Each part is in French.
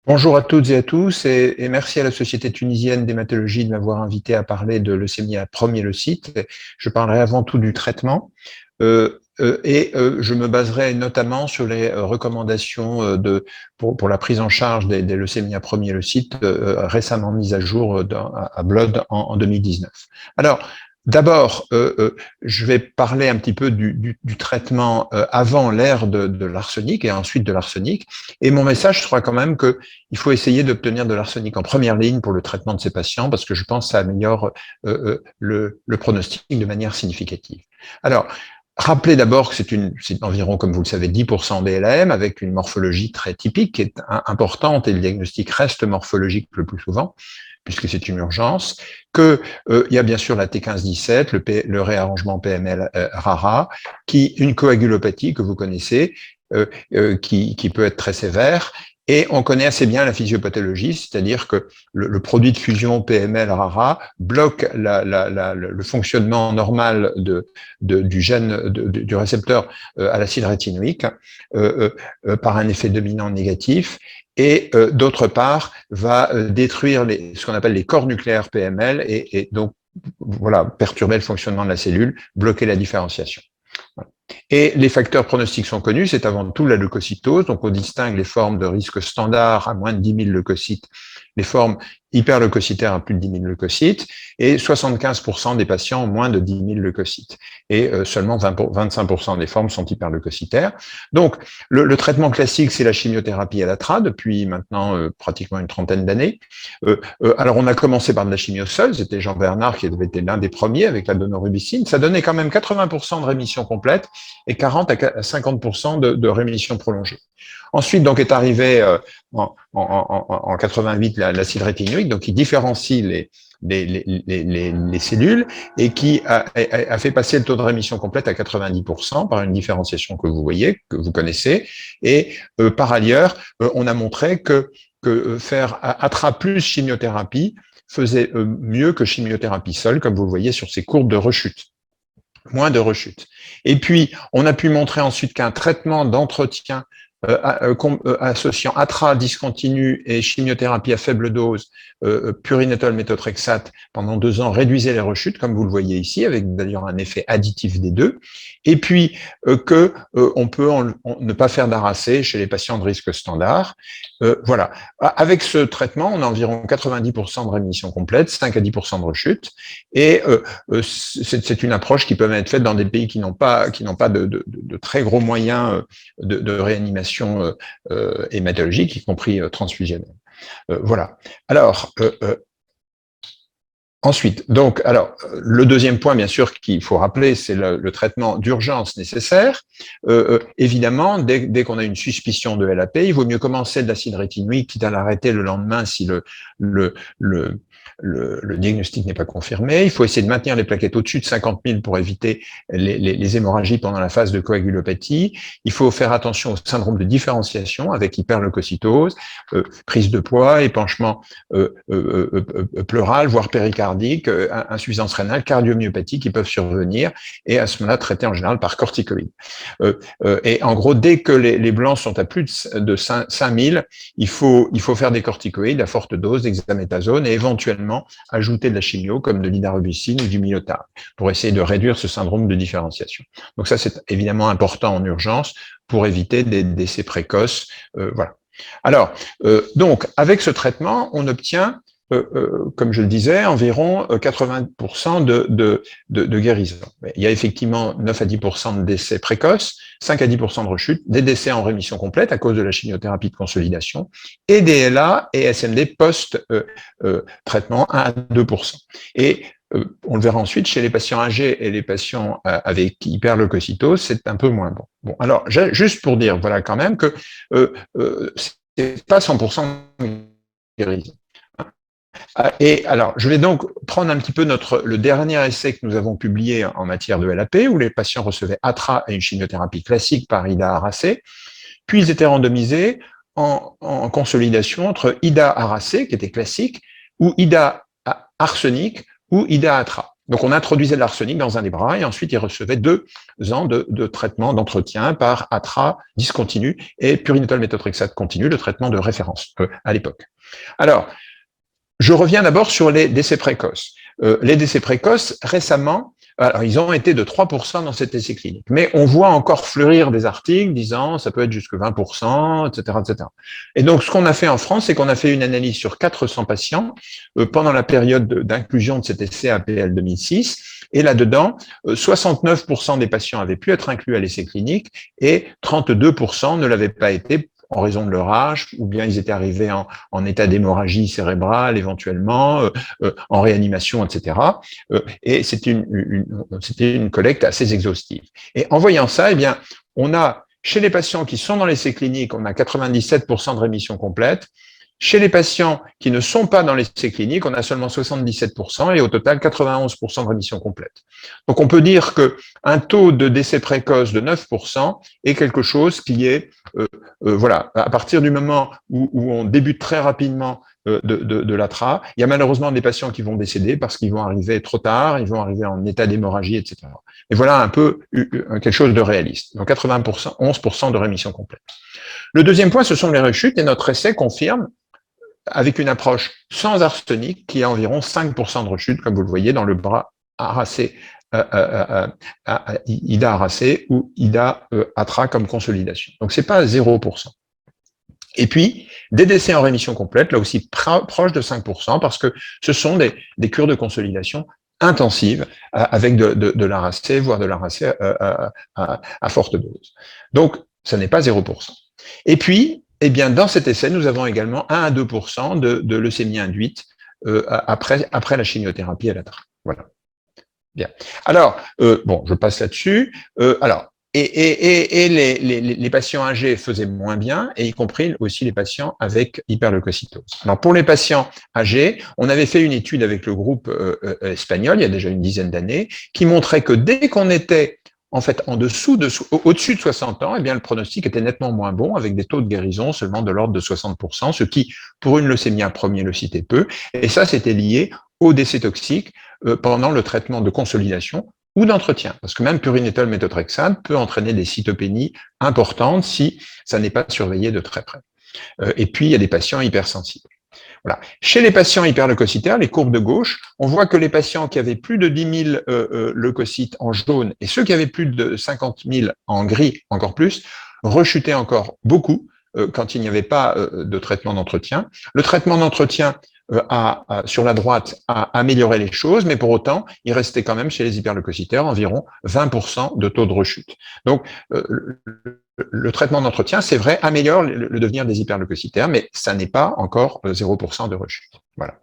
Bonjour à toutes et à tous et merci à la Société tunisienne d'hématologie de m'avoir invité à parler de leucémie à promyélocyte. Je parlerai avant tout du traitement je me baserai notamment sur les recommandations pour la prise en charge des leucémies à promyélocyte récemment mises à jour à Blood en 2019. Alors, d'abord, je vais parler un petit peu du traitement avant l'ère de l'arsenic et ensuite de l'arsenic. Et mon message sera quand même qu'il faut essayer d'obtenir de l'arsenic en première ligne pour le traitement de ces patients parce que je pense que ça améliore le pronostic de manière significative. Alors, rappelez d'abord que c'est environ, comme vous le savez, 10% des LAM avec une morphologie très typique qui est importante et le diagnostic reste morphologique le plus souvent puisque c'est une urgence, que il y a bien sûr la T1517, le réarrangement PML RARA, une coagulopathie que vous connaissez, qui peut être très sévère, et on connaît assez bien la physiopathologie, c'est-à-dire que le produit de fusion PML-RARA bloque le fonctionnement normal du gène du récepteur à l'acide rétinoïque par un effet dominant négatif, et d'autre part va détruire ce qu'on appelle les corps nucléaires PML et donc voilà, perturber le fonctionnement de la cellule, bloquer la différenciation. Voilà. Et les facteurs pronostiques sont connus, c'est avant tout la leucocytose, donc on distingue les formes de risque standard à moins de 10 000 leucocytes, les formes hyperleucocytaires à plus de 10 000 leucocytes, et 75% des patients ont moins de 10 000 leucocytes. Et seulement 25% des formes sont hyperleucocytaires. Donc, le traitement classique, c'est la chimiothérapie à l'ATRA depuis maintenant pratiquement une trentaine d'années. Alors, on a commencé par de la chimio seule, c'était Jean Bernard qui avait été l'un des premiers avec la donorubicine. Ça donnait quand même 80% de rémission complète et 40 à 50% de rémission prolongée. Ensuite, donc, est arrivé en 88 l'acide rétinoïque, donc qui différencie les cellules et qui a fait passer le taux de rémission complète à 90% par une différenciation que vous voyez, que vous connaissez. Et par ailleurs, on a montré que faire ATRA plus chimiothérapie faisait mieux que chimiothérapie seule, comme vous le voyez sur ces courbes de rechute. Moins de rechute. Et puis, on a pu montrer ensuite qu'un traitement d'entretien associant ATRA discontinu et chimiothérapie à faible dose, purinétol méthotrexate pendant 2 ans réduisait les rechutes, comme vous le voyez ici, avec d'ailleurs un effet additif des deux. Et puis on peut ne pas faire d'aracé chez les patients de risque standard. Voilà. Avec ce traitement, on a environ 90% de rémission complète, 5 à 10% de rechute, et c'est une approche qui peut être faite dans des pays qui n'ont pas de très gros moyens de réanimation hématologique, y compris transfusionnelle. Voilà. Alors, ensuite, donc, le deuxième point, bien sûr, qu'il faut rappeler, c'est le traitement d'urgence nécessaire. Évidemment, dès qu'on a une suspicion de LAP, il vaut mieux commencer de l'acide rétinoïque, quitte à l'arrêter le lendemain si le diagnostic n'est pas confirmé. Il faut essayer de maintenir les plaquettes au-dessus de 50 000 pour éviter les hémorragies pendant la phase de coagulopathie. Il faut faire attention au syndrome de différenciation avec hyperleucocytose, prise de poids, épanchement pleural, voire péricardique, insuffisance rénale, cardiomyopathie qui peuvent survenir et à ce moment-là traiter en général par corticoïdes. Et en gros, dès que les blancs sont à plus de 5000, il faut faire des corticoïdes à forte dose d'hexaméthasone et éventuellement ajouter de la chimio comme de l'idarubicine ou du myotar pour essayer de réduire ce syndrome de différenciation. Donc ça, c'est évidemment important en urgence pour éviter des décès précoces. Voilà. Alors, donc, avec ce traitement, on obtient comme je le disais, environ 80% de guérison. Il y a effectivement 9 à 10% de décès précoces, 5 à 10% de rechute, des décès en rémission complète à cause de la chimiothérapie de consolidation, et des LA et SMD post-traitement 1 à 2%. Et on le verra ensuite, chez les patients âgés et les patients avec hyperleucocytose, c'est un peu moins bon. Bon, alors, juste pour dire, voilà, quand même, que c'est pas 100% guérison. Et alors, je vais donc prendre un petit peu le dernier essai que nous avons publié en matière de LAP, où les patients recevaient ATRA et une chimiothérapie classique par IDA-aracé, puis ils étaient randomisés en consolidation entre IDA-aracé, qui était classique, ou IDA-arsenic, ou IDA-ATRA. Donc, on introduisait de l'arsenic dans un des bras et ensuite, il recevait 2 ans de traitement, d'entretien par ATRA discontinu et purinétol méthotrexate continu, le traitement de référence à l'époque. Alors, je reviens d'abord sur les décès précoces. Les décès précoces, récemment, alors ils ont été de 3% dans cet essai clinique, mais on voit encore fleurir des articles disant ça peut être jusque 20%, etc., etc. Et donc, ce qu'on a fait en France, c'est qu'on a fait une analyse sur 400 patients pendant la période d'inclusion de cet essai APL 2006, et là-dedans, 69% des patients avaient pu être inclus à l'essai clinique et 32% ne l'avaient pas été en raison de leur âge, ou bien ils étaient arrivés en état d'hémorragie cérébrale éventuellement, en réanimation, etc. Et c'était une collecte assez exhaustive. Et en voyant ça, eh bien, on a, chez les patients qui sont dans l'essai clinique, on a 97% de rémission complète. Chez les patients qui ne sont pas dans l'essai clinique, on a seulement 77% et au total 91% de rémission complète. Donc on peut dire qu'un taux de décès précoce de 9% est quelque chose qui est, voilà, à partir du moment où on débute très rapidement de l'ATRA, il y a malheureusement des patients qui vont décéder parce qu'ils vont arriver trop tard, ils vont arriver en état d'hémorragie, etc. Et voilà un peu quelque chose de réaliste. Donc 80%, 11% de rémission complète. Le deuxième point, ce sont les rechutes et notre essai confirme avec une approche sans arsenic qui a environ 5% de rechute, comme vous le voyez dans le bras aracé, IDA aracé ou IDA ATRA comme consolidation. Donc c'est pas 0%. Et puis, des décès en rémission complète, là aussi proche de 5%, parce que ce sont des cures de consolidation intensives avec de l'aracé, voire de l'aracé à forte dose. Donc, ça n'est pas 0%. Et puis, eh bien, dans cet essai, nous avons également 1 à 2% de leucémie induite après la chimiothérapie à l'ATRA. Voilà. Bien. Alors, bon, je passe là-dessus. Alors, les patients âgés faisaient moins bien, et y compris aussi les patients avec hyperleucocytose. Alors, pour les patients âgés, on avait fait une étude avec le groupe espagnol, il y a déjà une dizaine d'années, qui montrait que dès qu'on était en fait, au-dessus de 60 ans, eh bien, le pronostic était nettement moins bon, avec des taux de guérison seulement de l'ordre de 60%, ce qui, pour une leucémie à premier leucyte, est peu. Et ça, c'était lié au décès toxique pendant le traitement de consolidation ou d'entretien. Parce que même purinétol méthotrexate peut entraîner des cytopénies importantes si ça n'est pas surveillé de très près. Et puis, il y a des patients hypersensibles. Voilà. Chez les patients hyperleucocytaires, les courbes de gauche, on voit que les patients qui avaient plus de 10 000 leucocytes en jaune et ceux qui avaient plus de 50 000 en gris, encore plus, rechutaient encore beaucoup quand il n'y avait pas de traitement d'entretien. Le traitement d'entretien sur la droite a amélioré les choses, mais pour autant, il restait quand même chez les hyperleucocytaires environ 20% de taux de rechute. Donc, le traitement d'entretien, c'est vrai, améliore le devenir des hyperleucocytaires, mais ça n'est pas encore 0% de rechute. Voilà.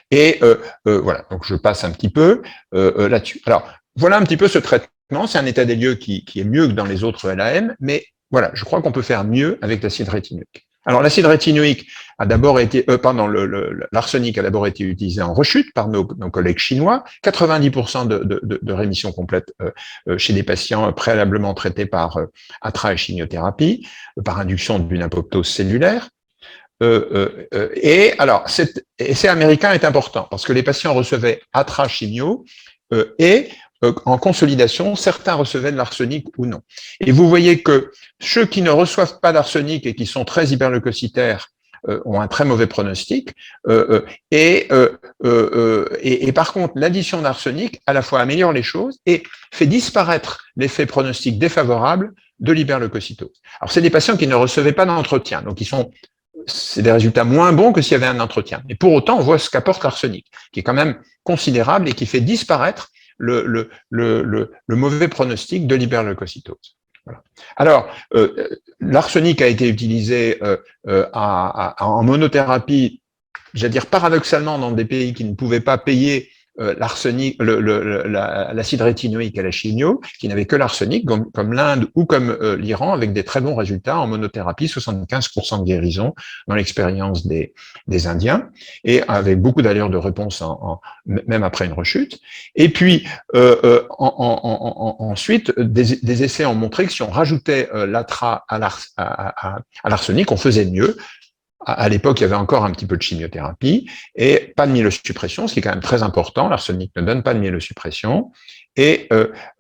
Et voilà, donc je passe un petit peu là-dessus. Alors, voilà un petit peu ce traitement. C'est un état des lieux qui est mieux que dans les autres LAM, mais voilà, je crois qu'on peut faire mieux avec l'acide rétinoïque. Alors, l'acide rétinoïque a d'abord été, l'arsenic a d'abord été utilisé en rechute par nos collègues chinois, 90% de rémission complète chez des patients préalablement traités par ATRA et chimiothérapie, par induction d'une apoptose cellulaire. Et alors, cet essai américain est important parce que les patients recevaient ATRA chimio et en consolidation, certains recevaient de l'arsenic ou non. Et vous voyez que ceux qui ne reçoivent pas d'arsenic et qui sont très hyperleucocytaires ont un très mauvais pronostic. Et par contre, l'addition d'arsenic à la fois améliore les choses et fait disparaître l'effet pronostic défavorable de l'hyperleucocytose. Alors, c'est des patients qui ne recevaient pas d'entretien, donc c'est des résultats moins bons que s'il y avait un entretien. Et pour autant, on voit ce qu'apporte l'arsenic, qui est quand même considérable et qui fait disparaître le mauvais pronostic de l'hyperleucocytose. Voilà. Alors, l'arsenic a été utilisé en monothérapie, j'allais dire paradoxalement, dans des pays qui ne pouvaient pas payer l'arsenic, l'acide rétinoïque à la chimio, qui n'avait que l'arsenic, comme l'Inde ou comme l'Iran, avec des très bons résultats en monothérapie, 75% de guérison dans l'expérience des Indiens, et avec beaucoup d'ailleurs de réponses même après une rechute. Et puis, ensuite, des essais ont montré que si on rajoutait l'ATRA à l'arsenic, on faisait mieux, à l'époque, il y avait encore un petit peu de chimiothérapie et pas de myélosuppression, ce qui est quand même très important. L'arsenic ne donne pas de myélosuppression. Et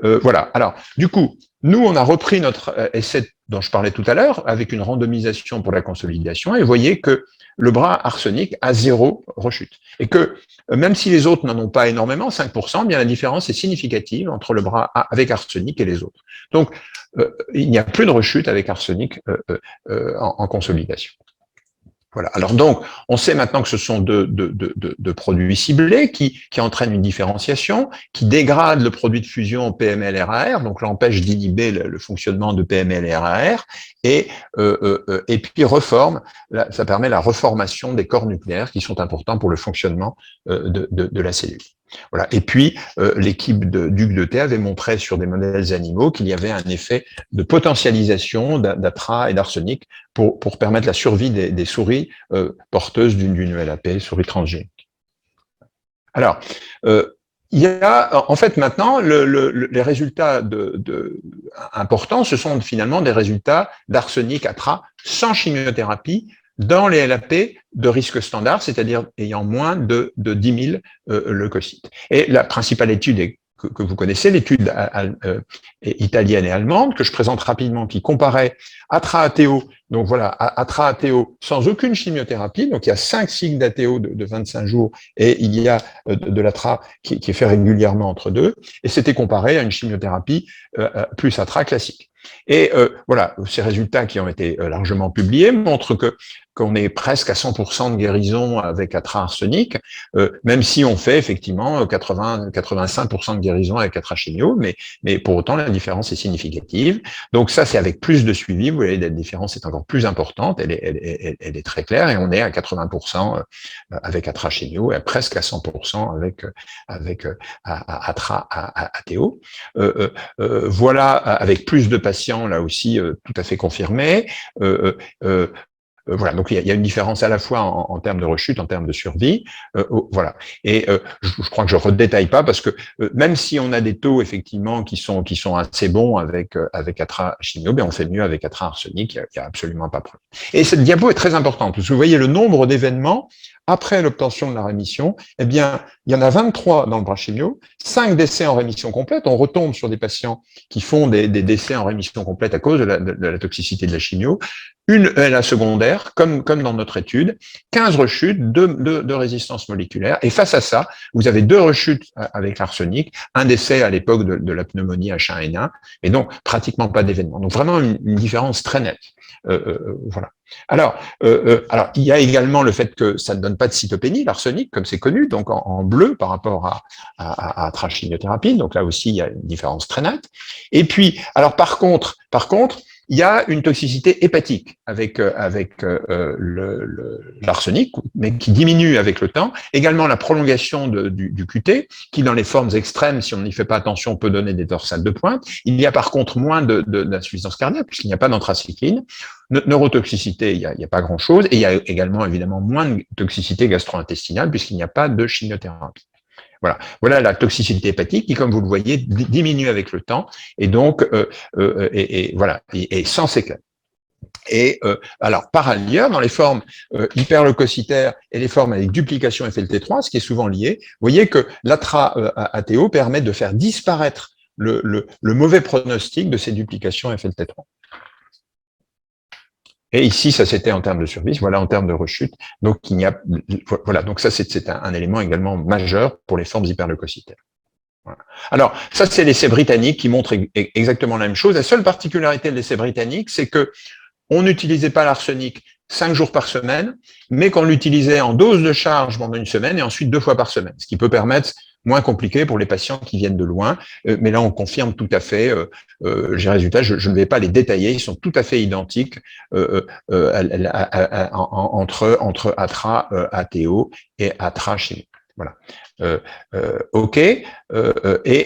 voilà. Alors, du coup, nous, on a repris notre essai dont je parlais tout à l'heure avec une randomisation pour la consolidation et vous voyez que le bras arsenic a 0 rechute. Et que même si les autres n'en ont pas énormément, 5%, bien la différence est significative entre le bras avec arsenic et les autres. Donc, il n'y a plus de rechute avec arsenic en consolidation. Voilà. Alors donc, on sait maintenant que ce sont deux produits ciblés qui entraînent une différenciation, qui dégradent le produit de fusion PML-RAR, donc l'empêche d'inhiber le fonctionnement de PML-RAR, et puis reforme, ça permet la reformation des corps nucléaires qui sont importants pour le fonctionnement de la cellule. Voilà. Et puis, l'équipe d'Hugues de Thé avait montré sur des modèles animaux qu'il y avait un effet de potentialisation d'ATRA et d'arsenic pour permettre la survie des souris porteuses d'une ELAP, souris transgénique. Alors, il y a, en fait, maintenant, les résultats importants, ce sont finalement des résultats d'arsenic ATRA sans chimiothérapie dans les LAP de risque standard, c'est-à-dire ayant moins de 10 000 leucocytes. Et la principale étude que vous connaissez, l'étude italienne et allemande, que je présente rapidement, qui comparait ATRA-ATO, donc voilà, ATRA-ATO sans aucune chimiothérapie, donc il y a 5 cycles d'ATO de 25 jours, et il y a de l'ATRA qui est fait régulièrement entre deux, et c'était comparé à une chimiothérapie plus ATRA classique. Et voilà, ces résultats qui ont été largement publiés montrent qu'on est presque à 100% de guérison avec ATRA arsenic, même si on fait effectivement 85% de guérison avec ATRA chimio, mais pour autant la différence est significative. Donc ça, c'est avec plus de suivi, vous voyez, la différence est encore plus importante, elle est très claire, et on est à 80% avec ATRA chimio et presque à 100% avec ATRA ATO. Voilà, avec plus de patients, là aussi, tout à fait confirmé. Voilà, donc il y a une différence à la fois en termes de rechute, en termes de survie, voilà. Et je crois que je redétaille pas parce que même si on a des taux effectivement qui sont assez bons avec ATRA chimio, ben on fait mieux avec ATRA arsenic, il y a absolument pas de problème. Et cette diapo est très importante parce que vous voyez le nombre d'événements après l'obtention de la rémission, eh bien, il y en a 23 dans le bras chimio, 5 décès en rémission complète. On retombe sur des patients qui font des décès en rémission complète à cause de la toxicité de la chimio. Une ELA secondaire, comme dans notre étude, 15 rechutes de résistance moléculaire. Et face à ça, vous avez 2 rechutes avec l'arsenic, un décès à l'époque de la pneumonie H1N1, et donc pratiquement pas d'événement. Donc vraiment une différence très nette. Voilà. Alors, il y a également le fait que ça ne donne pas de cytopénie, l'arsenic, comme c'est connu, donc en bleu par rapport à trachimiothérapie. Donc là aussi, il y a une différence très nette. Et puis, alors par contre, il y a une toxicité hépatique avec l'arsenic, mais qui diminue avec le temps. Également la prolongation du QT, qui dans les formes extrêmes, si on n'y fait pas attention, peut donner des dorsales de pointe. Il y a par contre moins d'insuffisance cardiaque, puisqu'il n'y a pas d'anthracycline. Neurotoxicité, il n'y a pas grand-chose. Et il y a également évidemment moins de toxicité gastro-intestinale, puisqu'il n'y a pas de chimiothérapie. Voilà la toxicité hépatique qui, comme vous le voyez, diminue avec le temps et donc voilà et sans séquelles. Et alors par ailleurs, dans les formes hyperleucocytaires et les formes avec duplication FLT3, ce qui est souvent lié, vous voyez que l'ATRA-ATO permet de faire disparaître le mauvais pronostic de ces duplications FLT3. Et ici, ça c'était en termes de survie, voilà en termes de rechute. Donc donc ça c'est un élément également majeur pour les formes hyperleucocytaires. Voilà. Alors ça c'est l'essai britannique qui montre exactement la même chose. La seule particularité de l'essai britannique, c'est que on n'utilisait pas l'arsenic 5 jours par semaine, mais qu'on l'utilisait en dose de charge pendant une semaine et ensuite 2 fois par semaine, ce qui peut permettre moins compliqué pour les patients qui viennent de loin, mais là on confirme tout à fait les résultats, je ne vais pas les détailler, ils sont tout à fait identiques entre ATRA ATO et ATRA chimique. Voilà. OK. Et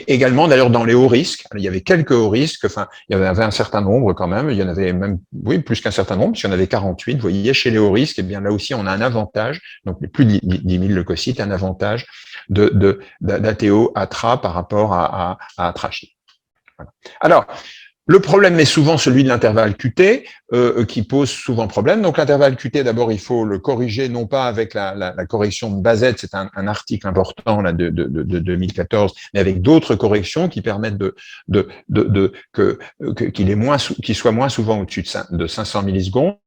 également, d'ailleurs, dans les hauts risques, il y avait quelques hauts risques, enfin, il y avait un certain nombre quand même, il y en avait même, oui, plus qu'un certain nombre, puisqu'il y en avait 48. Vous voyez, chez les hauts risques, eh bien, là aussi, on a un avantage, donc plus de 10 000 leucocytes, un avantage d'ATO, ATRA par rapport à ATRA. Voilà. Alors, Le problème est souvent celui de l'intervalle QT, qui pose souvent problème. Donc l'intervalle QT, d'abord, il faut le corriger, non pas avec la correction de Bazette, c'est un article important là, de 2014, mais avec d'autres corrections qui permettent qu'il soit moins souvent au-dessus de 500 millisecondes.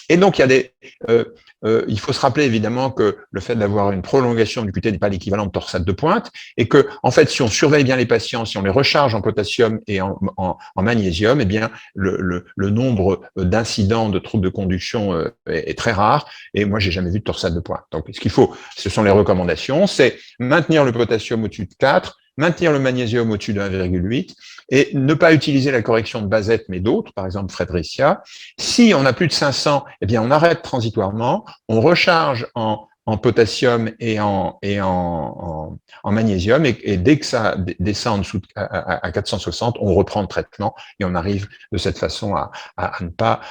Et donc, il faut se rappeler évidemment que le fait d'avoir une prolongation du QT n'est pas l'équivalent de torsade de pointe, et que, en fait, si on surveille bien les patients, si on les recharge en potassium et en magnésium, eh bien, le nombre d'incidents de troubles de conduction est très rare. Et moi, j'ai jamais vu de torsade de pointe. Donc, ce qu'il faut, ce sont les recommandations, c'est maintenir le potassium au-dessus de 4, maintenir le magnésium au-dessus de 1,8 et ne pas utiliser la correction de Bazette, mais d'autres, par exemple Fredericia. Si on a plus de 500, eh bien, on arrête transitoirement, on recharge en potassium et en magnésium, et dès que ça descend en dessous à 460, on reprend le traitement et on arrive de cette façon à ne pas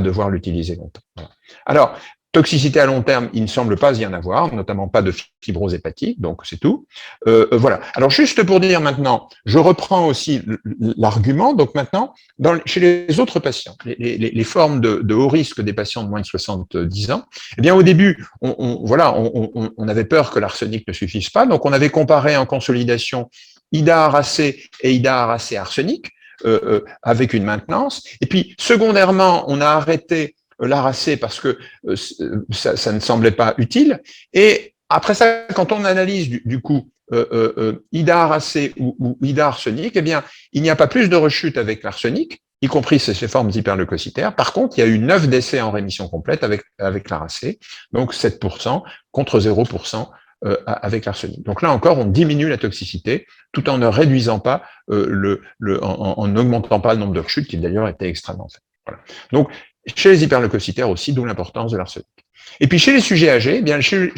devoir l'utiliser longtemps. Voilà. Alors, toxicité à long terme, il ne semble pas y en avoir, notamment pas de fibrose hépatique, donc c'est tout. Voilà. Alors juste pour dire maintenant, je reprends aussi l'argument. Donc maintenant, chez les autres patients, les formes de haut risque des patients de moins de 70 ans, eh bien au début, on avait peur que l'arsenic ne suffise pas, donc on avait comparé en consolidation IDA-ARAC et IDA-ARAC-arsenic avec une maintenance. Et puis secondairement, on a arrêté l'ARAC parce que ça ne semblait pas utile. Et après ça, quand on analyse du coup IDA-ARAC ou IDA-arsenic, eh bien, il n'y a pas plus de rechute avec l'arsenic, y compris ces formes hyperleucocytaires. Par contre, il y a eu 9 décès en rémission complète avec l'ARAC, donc 7% contre 0% avec l'arsenic. Donc là encore, on diminue la toxicité tout en ne réduisant pas, en n'augmentant pas le nombre de rechutes, qui d'ailleurs était extrêmement faible. Voilà. Donc, chez les hyperleucocytaires aussi, d'où l'importance de l'arsenic. Et puis chez les sujets âgés, eh bien chez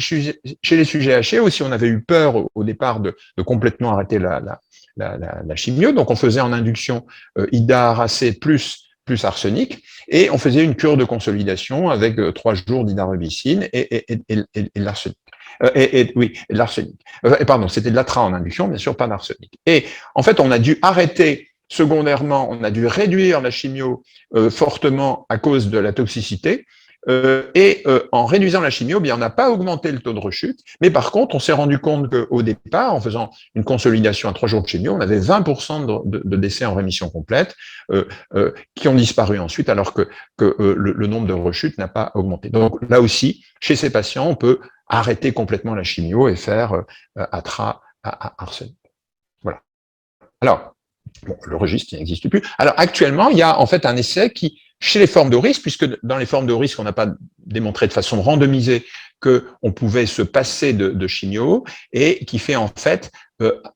les sujets âgés aussi, on avait eu peur au départ de complètement arrêter la chimio. Donc on faisait en induction IDA-ARAC plus arsenic, et on faisait une cure de consolidation avec 3 jours d'idarubicine et l'arsenic. L'arsenic. Pardon, c'était de l'atra en induction, bien sûr, pas d'arsenic. Et en fait, on a dû arrêter. Secondairement, on a dû réduire la chimio fortement à cause de la toxicité. En réduisant la chimio, bien, on n'a pas augmenté le taux de rechute, mais par contre, on s'est rendu compte qu'au départ, en faisant une consolidation à 3 jours de chimio, on avait 20% de décès en rémission complète qui ont disparu ensuite, alors que le nombre de rechutes n'a pas augmenté. Donc là aussi, chez ces patients, on peut arrêter complètement la chimio et faire atra à arsenic. Voilà. Alors, bon, le registre n'existe plus. Alors actuellement, il y a en fait un essai qui, chez les formes de haut risque, puisque dans les formes de haut risque, on n'a pas démontré de façon randomisée qu'on pouvait se passer de chimio, et qui fait en fait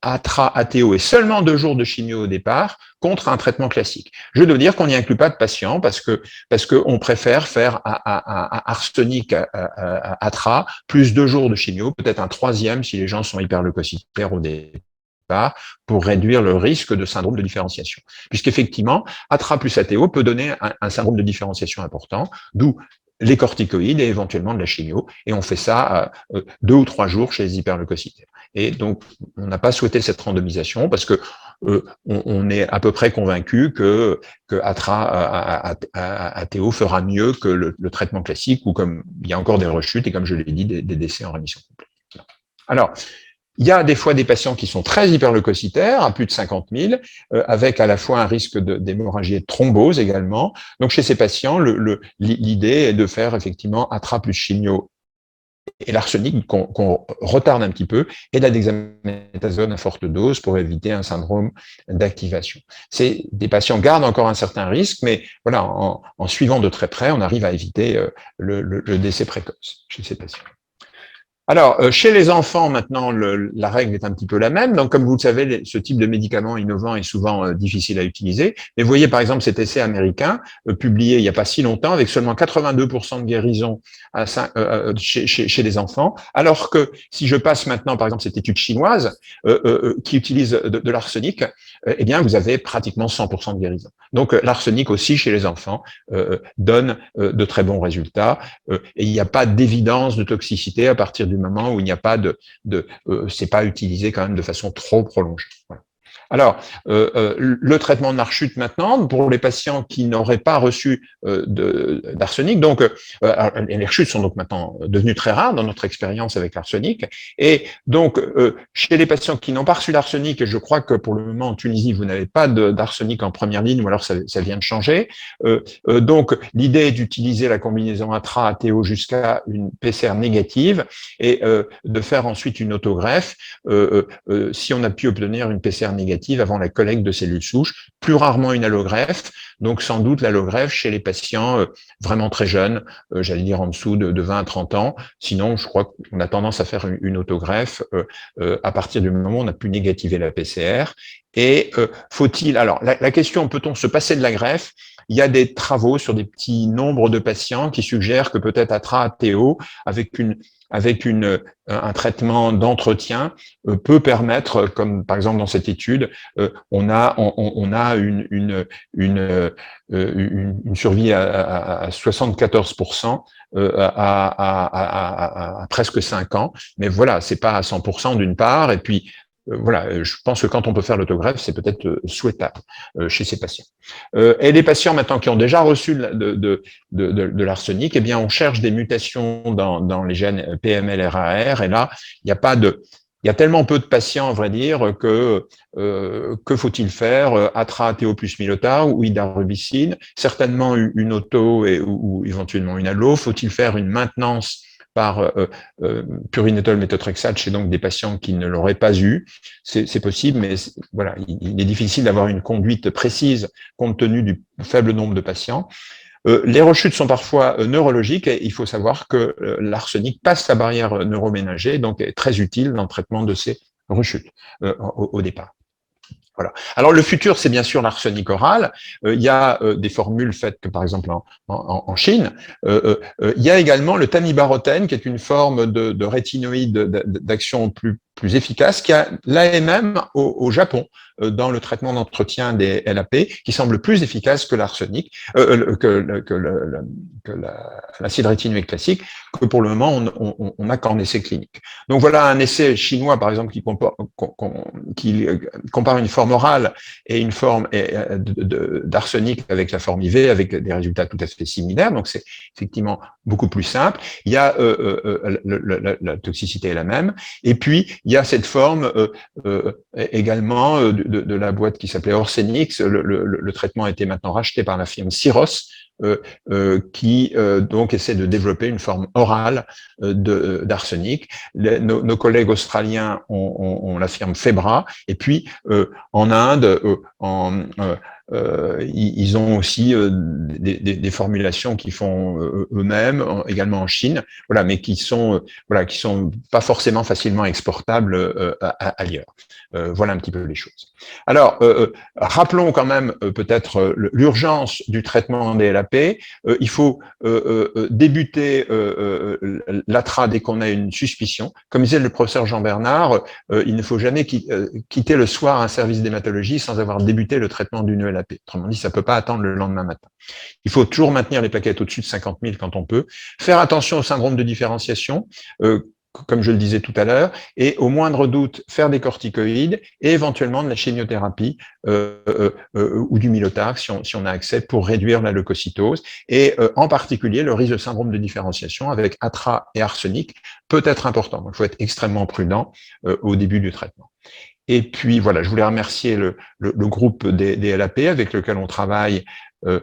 ATO et seulement 2 jours de chimio au départ contre un traitement classique. Je dois dire qu'on n'y inclut pas de patients parce que on préfère faire arsenic ATRA plus 2 jours de chimio, peut-être un 3e si les gens sont hyperleucocytaires au départ, pour réduire le risque de syndrome de différenciation. Puisqu'effectivement, ATRA plus ATO peut donner un syndrome de différenciation important, d'où les corticoïdes et éventuellement de la chimio, et on fait ça 2 ou 3 jours chez les hyperleucocytaires. Et donc, on n'a pas souhaité cette randomisation parce que on est à peu près convaincu que ATO fera mieux que le traitement classique, ou comme il y a encore des rechutes et comme je l'ai dit, des décès en rémission complète. Alors, il y a des fois des patients qui sont très hyperleucocytaires, à plus de 50 000, avec à la fois un risque d'hémorragie et de thrombose également. Donc chez ces patients, l'idée est de faire effectivement ATRA plus chimio et l'arsenic qu'on retarde un petit peu, et la dexaméthasone à forte dose pour éviter un syndrome d'activation. Des patients gardent encore un certain risque, mais voilà, en suivant de très près, on arrive à éviter le décès précoce chez ces patients. Alors, chez les enfants, maintenant, la règle est un petit peu la même. Donc, comme vous le savez, ce type de médicament innovant est souvent difficile à utiliser. Mais vous voyez, par exemple, cet essai américain, publié il n'y a pas si longtemps, avec seulement 82% de guérison chez les enfants, alors que si je passe maintenant, par exemple, cette étude chinoise qui utilise de l'arsenic, eh bien, vous avez pratiquement 100% de guérison. Donc, l'arsenic aussi, chez les enfants, donne de très bons résultats. Et il n'y a pas d'évidence de toxicité à partir du moment où il n'y a pas c'est pas utilisé quand même de façon trop prolongée. Voilà. Alors, le traitement de l'archute maintenant, pour les patients qui n'auraient pas reçu d'arsenic, donc les rechutes sont donc maintenant devenues très rares dans notre expérience avec l'arsenic, et donc chez les patients qui n'ont pas reçu d'arsenic, et je crois que pour le moment en Tunisie, vous n'avez pas d'arsenic en première ligne, ou alors ça vient de changer, donc l'idée est d'utiliser la combinaison ATRA-ATO jusqu'à une PCR négative, et de faire ensuite une autogreffe, si on a pu obtenir une PCR négative avant la collecte de cellules souches, plus rarement une allogreffe, donc sans doute l'allogreffe chez les patients vraiment très jeunes, j'allais dire en dessous de 20 à 30 ans, sinon je crois qu'on a tendance à faire une autogreffe à partir du moment où on a pu négativer la PCR. Et faut-il, alors la question, peut-on se passer de la greffe? Il y a des travaux sur des petits nombres de patients qui suggèrent que peut-être ATRA-ATO, avec un traitement d'entretien, peut permettre, comme par exemple dans cette étude, on a une survie à 74% à presque 5 ans, mais voilà, c'est pas à 100% d'une part, et puis voilà, je pense que quand on peut faire l'autogreffe, c'est peut-être souhaitable chez ces patients. Et les patients maintenant qui ont déjà reçu de l'arsenic, eh bien, on cherche des mutations dans les gènes PML-RAR, et là, il n'y a pas de, il y a tellement peu de patients, à vrai dire, que faut-il faire? ATRA-ATO plus Milota ou idarubicine, certainement une auto ou éventuellement une allo. Faut-il faire une maintenance par purinétol méthotrexate chez donc des patients qui ne l'auraient pas eu? C'est possible, mais voilà, il est difficile d'avoir une conduite précise compte tenu du faible nombre de patients. Les rechutes sont parfois neurologiques, et il faut savoir que l'arsenic passe la barrière neuroménagée, donc est très utile dans le traitement de ces rechutes au départ. Voilà. Alors le futur, c'est bien sûr l'arsenic oral. Il y a des formules faites, par exemple en Chine. Il y a également le tamibarotène, qui est une forme de rétinoïde d'action plus efficace, qui a l'AMM au Japon dans le traitement d'entretien des LAP, qui semble plus efficace que l'arsenic, que l'acide rétinoïque classique, que pour le moment on n'a qu'en essai clinique. Donc voilà un essai chinois, par exemple, qui compare une forme orale et une forme d'arsenic avec la forme IV, avec des résultats tout à fait similaires. Donc c'est effectivement beaucoup plus simple. Il y a la toxicité est la même. Et puis il y a cette forme également de la boîte qui s'appelait Orsenix. Le traitement a été maintenant racheté par la firme Syros, qui donc essaie de développer une forme orale d'arsenic. Nos collègues australiens ont la firme Febra, et puis en Inde, ils ont aussi des formulations qu'ils font eux-mêmes, également en Chine, voilà, mais qui sont pas forcément facilement exportables ailleurs. Voilà un petit peu les choses. Alors, rappelons quand même peut-être l'urgence du traitement des LAP. Il faut débuter l'ATRA dès qu'on a une suspicion. Comme disait le professeur Jean Bernard, il ne faut jamais quitter le soir un service d'hématologie sans avoir débuté le traitement d'une ELAP. Autrement dit, ça ne peut pas attendre le lendemain matin. Il faut toujours maintenir les plaquettes au-dessus de 50 000 quand on peut. Faire attention au syndrome de différenciation, comme je le disais tout à l'heure, et au moindre doute, faire des corticoïdes et éventuellement de la chimiothérapie ou du Mylotarg si on a accès pour réduire la leucocytose. Et en particulier, le risque de syndrome de différenciation avec ATRA et arsenic peut être important. Donc, il faut être extrêmement prudent au début du traitement. Et puis voilà, je voulais remercier le groupe des LAP avec lequel on travaille, y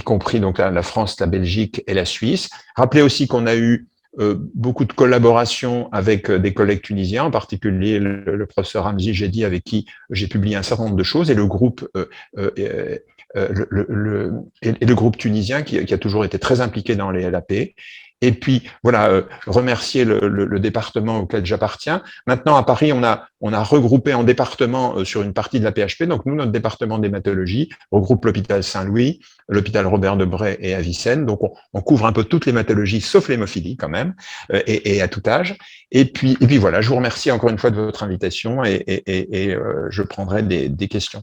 compris donc la France, la Belgique et la Suisse. Rappelez aussi qu'on a eu beaucoup de collaboration avec des collègues tunisiens, en particulier le professeur Ramzi Jedi, avec qui j'ai publié un certain nombre de choses, et le groupe le groupe tunisien qui a toujours été très impliqué dans les LAP. Et puis, voilà, remercier le département auquel j'appartiens. Maintenant, à Paris, on a regroupé en département sur une partie de la PHP. Donc, nous, notre département d'hématologie regroupe l'hôpital Saint-Louis, l'hôpital Robert Debré et Avicenne. Donc, on couvre un peu toute l'hématologie, sauf l'hémophilie quand même, et à tout âge. Et puis voilà, je vous remercie encore une fois de votre invitation et je prendrai des questions.